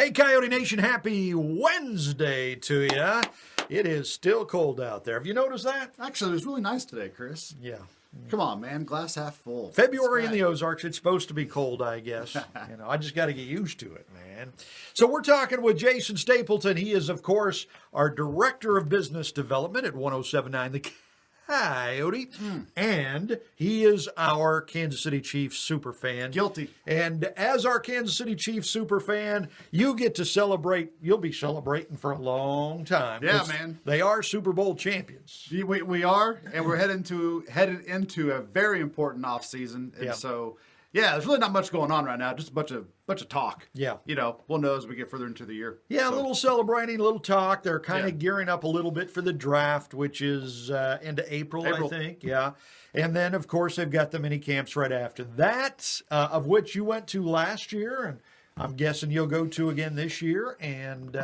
Hey, Coyote Nation, happy Wednesday to you. It is still cold out there. Have you noticed that? Actually, it was really nice today, Chris. Yeah. Come on, man. Glass half full. February in the Ozarks, it's supposed to be cold, I guess. I just got to get used to it, man. So we're talking with Jason Stapleton. He is, of course, our Director of Business Development at 1079 The Coyote. And he is our Kansas City Chiefs super fan. Guilty. And as our Kansas City Chiefs super fan, you get to celebrate. You'll be celebrating for a long time. Yeah, man. They are Super Bowl champions. We are, and we're headed into a very important off season. And so, yeah, there's really not much going on right now. Just a bunch of talk. Yeah. We'll know as we get further into the year. Yeah, so. A little celebrating, a little talk. They're kind of gearing up a little bit for the draft, which is into April, I think. Yeah. And then, of course, they've got the mini camps right after that, of which you went to last year, and I'm guessing you'll go to again this year. And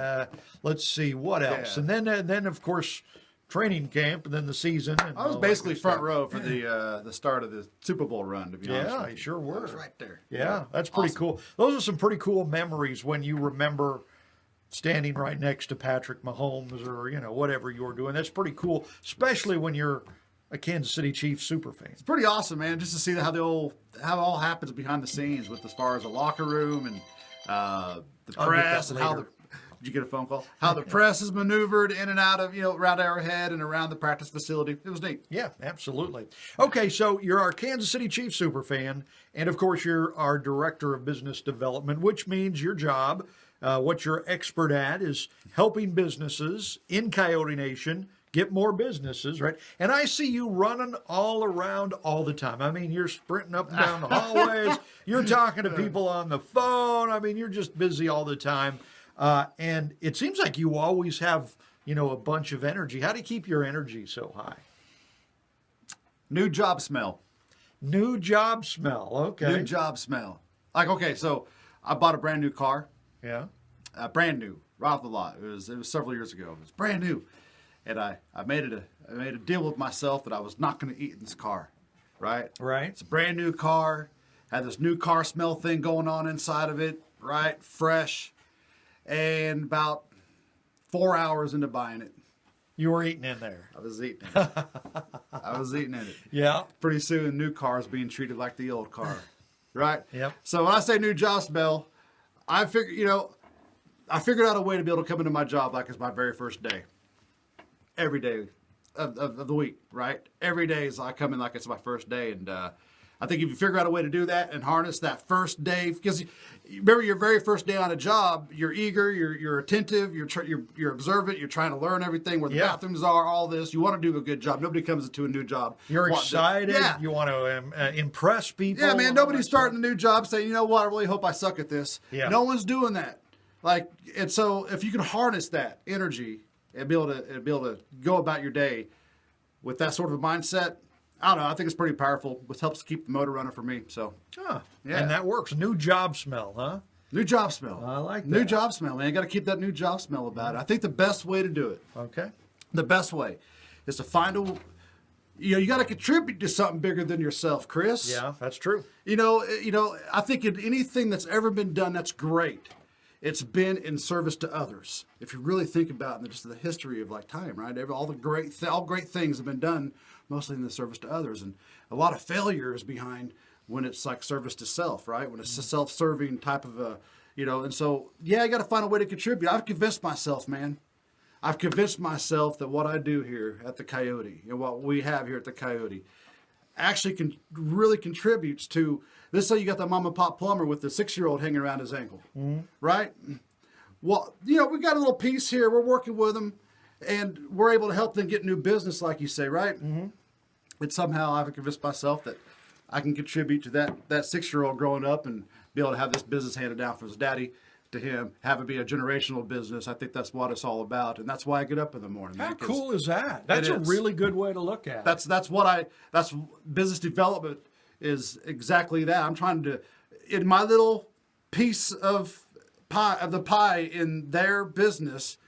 let's see, what else? Yeah. And then, of course, training camp, and then the season. And I was basically front row for the start of the Super Bowl run, to be honest. Yeah, you sure were. I was right there. Yeah, that's pretty cool. Those are some pretty cool memories when you remember standing right next to Patrick Mahomes or, whatever you were doing. That's pretty cool, especially when you're a Kansas City Chiefs super fan. It's pretty awesome, man, just to see how it all happens behind the scenes with as far as the locker room and the press and how did you get a phone call? How the press is maneuvered in and out of, around Arrowhead and around the practice facility. It was neat. Yeah, absolutely. Okay, so you're our Kansas City Chiefs super fan, and of course you're our Director of Business Development, which means your job, what you're expert at, is helping businesses in Coyote Nation get more businesses, right? And I see you running all around all the time. I mean, you're sprinting up and down the hallways. You're talking to people on the phone. I mean, you're just busy all the time. And it seems like you always have, a bunch of energy. How do you keep your energy so high? New job smell. New job smell. Okay. New job smell. Okay, so I bought a brand new car. Yeah. Brand new, right off the lot. It was several years ago. It was brand new, and I made a deal with myself that I was not going to eat in this car. Right. Right. It's a brand new car. Had this new car smell thing going on inside of it. Right. Fresh. And about 4 hours into buying it, you were eating in there. I was eating it. I was eating in it. Yeah. Pretty soon, new cars being treated like the old car, right? Yep. So when I say new job smell, I figured out a way to be able to come into my job like it's my very first day. Every day of the week, right? Every day I come in like it's my first day, and I think if you figure out a way to do that and harness that first day, because remember your very first day on a job, you're eager, you're attentive, you're observant, you're trying to learn everything, where the bathrooms are, all this. You want to do a good job. Nobody comes into a new job. You're excited. You want to impress people. Yeah, man. Nobody's starting a new job saying, you know what, I really hope I suck at this. Yeah. No one's doing that. And so if you can harness that energy and be able to go about your day with that sort of a mindset, I don't know. I think it's pretty powerful. It helps keep the motor running for me. So, and that works. New job smell, huh? New job smell. I like that. New job smell, man. You got to keep that new job smell about it. I think the best way to do it. Okay. The best way is to find you got to contribute to something bigger than yourself, Chris. Yeah, that's true. I think in anything that's ever been done that's great, it's been in service to others. If you really think about it, just the history of time, right? All great things have been done mostly in the service to others, and a lot of failure is behind when it's like service to self, right? When it's a self-serving type of and so I got to find a way to contribute. I've convinced myself, man. I've convinced myself that what I do here at the Coyote and what we have here at the Coyote actually really contributes to this. So you got the mom and pop plumber with the 6-year-old hanging around his ankle, right? Well, we got a little piece here. We're working with them, and we're able to help them get new business, like you say, right? Mm-hmm. And somehow I've convinced myself that I can contribute to that 6-year-old growing up and be able to have this business handed down from his daddy to him, have it be a generational business. I think that's what it's all about, and that's why I get up in the morning. How cool is that? That's a really good way to look at it. That's business development is exactly that. I'm trying to, in my little piece of the pie in their business,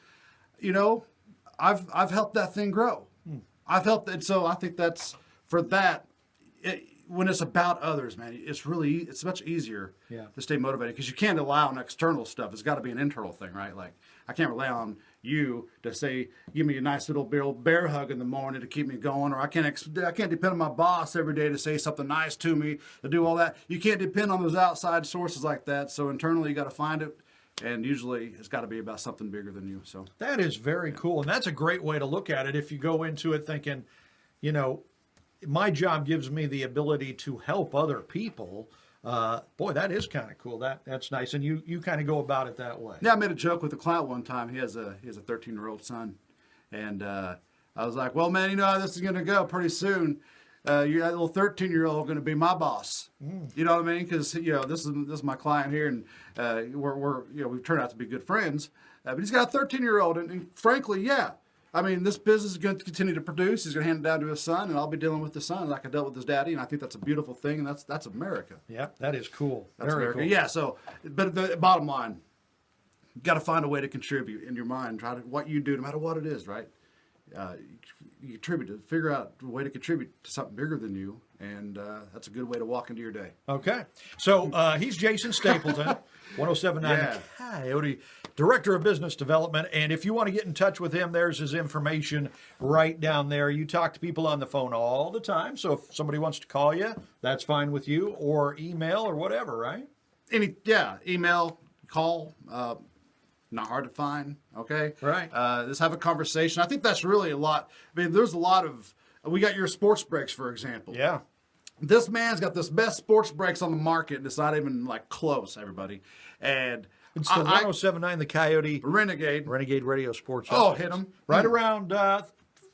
I've helped that thing grow. I've helped it. So I think that's for that. when it's about others, man, it's much easier to stay motivated because you can't rely on external stuff. It's got to be an internal thing, right? Like I can't rely on you to say, give me a nice little bear hug in the morning to keep me going, or I can't depend on my boss every day to say something nice to me, to do all that. You can't depend on those outside sources like that. So internally, you got to find it. And usually it's got to be about something bigger than you. So that is very cool. And that's a great way to look at it. If you go into it thinking, you know, my job gives me the ability to help other people. Boy, that is kind of cool. That's nice. And you kind of go about it that way. Yeah, I made a joke with a client one time. He has a 13-year-old son. And I was like, well, man, you know how this is going to go pretty soon. That little 13-year-old going to be my boss. You know what I mean? Because this is my client here, and we've turned out to be good friends. But he's got a 13-year-old, and frankly, yeah, I mean, this business is going to continue to produce. He's going to hand it down to his son, and I'll be dealing with the son like I dealt with his daddy, and I think that's a beautiful thing, and that's America. Yeah, that is cool. That's very America. cool. Yeah. So, but the bottom line, you got to find a way to contribute in your mind. Try to what you do, no matter what it is, right? You contribute, figure out a way to contribute to something bigger than you, and that's a good way to walk into your day. Okay. So he's Jason Stapleton, 1079 Coyote, Director of Business Development. And if you want to get in touch with him, there's his information right down there. You talk to people on the phone all the time. So if somebody wants to call you, that's fine with you, or email or whatever, right? Email, call, not hard to find, okay? Right. Just have a conversation. I think that's really a lot. I mean, there's a lot of, we got your sports breaks, for example. Yeah. This man's got this best sports breaks on the market, and it's not even like close, everybody. And it's the 1079 The Coyote Renegade Radio Sports. Hit him. Right around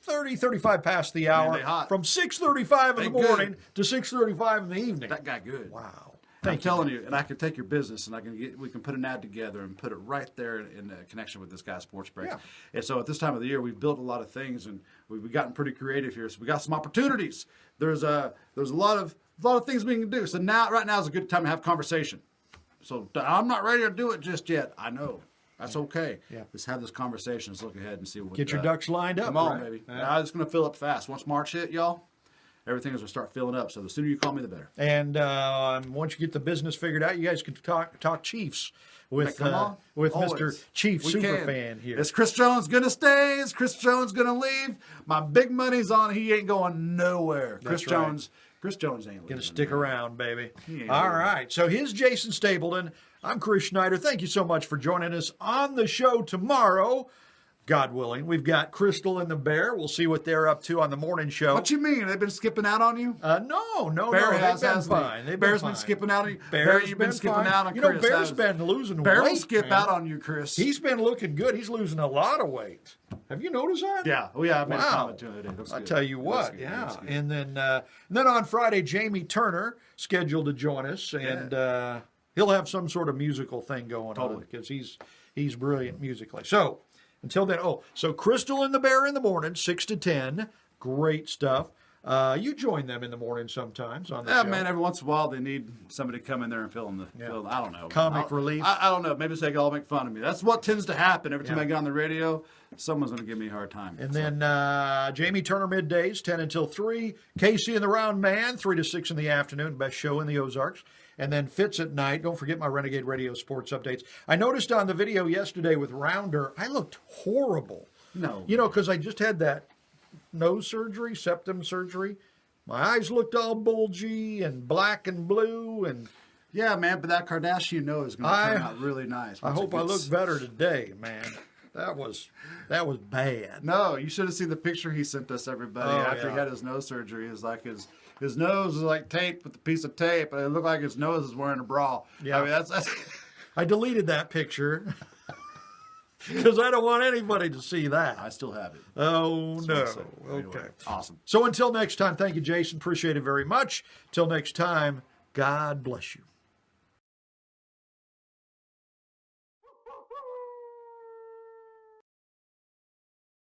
35 past the hour. Man, they hot. From 6:35 in the morning to 6:35 in the evening. That guy good. Wow. I'm telling you, and I can take your business, and we can put an ad together and put it right there in connection with this guy's sports breaks. Yeah. And so at this time of the year, we've built a lot of things, and we've gotten pretty creative here. So we got some opportunities. There's a lot of things we can do. So right now is a good time to have conversation. So I'm not ready to do it just yet. I know. That's okay. Yeah. Let's have this conversation. Let's look ahead and see what. Get your ducks lined up. Come on, right? baby. Yeah. It's going to fill up fast. Once March hit, y'all, everything is going to start filling up. So the sooner you call me, the better. And once you get the business figured out, you guys can talk Chiefs with Mr. Chief Superfan here. Is Chris Jones going to stay? Is Chris Jones going to leave? My big money's on he ain't going nowhere. Chris Jones ain't leaving. Going to stick around, baby. All right. So here's Jason Stapleton. I'm Chris Schneider. Thank you so much for joining us on the show tomorrow. God willing. We've got Crystal and the Bear. We'll see what they're up to on the morning show. What you mean? They've been skipping out on you? No. Bear They've been fine. Bear's been skipping out on you? Bear, you've been skipping out on Chris. Bear's been losing weight. Bear will skip man. out on you, Chris. He's been looking good. He's losing a lot of weight. Have you noticed that? Yeah. Oh, yeah. I made a comment to it. I tell you what. Yeah. And then on Friday, Jamie Turner scheduled to join us, and he'll have some sort of musical thing going on because he's brilliant musically. So until then, so Crystal and the Bear in the morning, 6 to 10, great stuff. You join them in the morning sometimes on the show. Yeah, man. Every once in a while, they need somebody to come in there and fill in the. I don't know. Comic relief. I don't know. Maybe they can all make fun of me. That's what tends to happen every time I get on the radio. Someone's going to give me a hard time. And then Jamie Turner middays, 10 until 3. Casey and the Round Man, 3 to 6 in the afternoon. Best show in the Ozarks. And then Fitz at night. Don't forget my Renegade Radio sports updates. I noticed on the video yesterday with Rounder, I looked horrible. No. Because I just had that nose surgery, septum surgery. My eyes looked all bulgy and black and blue. And yeah, man, but that Kardashian nose is going to turn out really nice. I hope I look better today, man. That was bad. No, you should have seen the picture he sent us, everybody, after he had his nose surgery. It was like his nose was like taped with a piece of tape, and it looked like his nose was wearing a bra. Yeah. I mean, that's I deleted that picture because I don't want anybody to see that. I still have it. Oh, no. Anyway, okay. Awesome. So until next time, thank you, Jason. Appreciate it very much. Till next time, God bless you.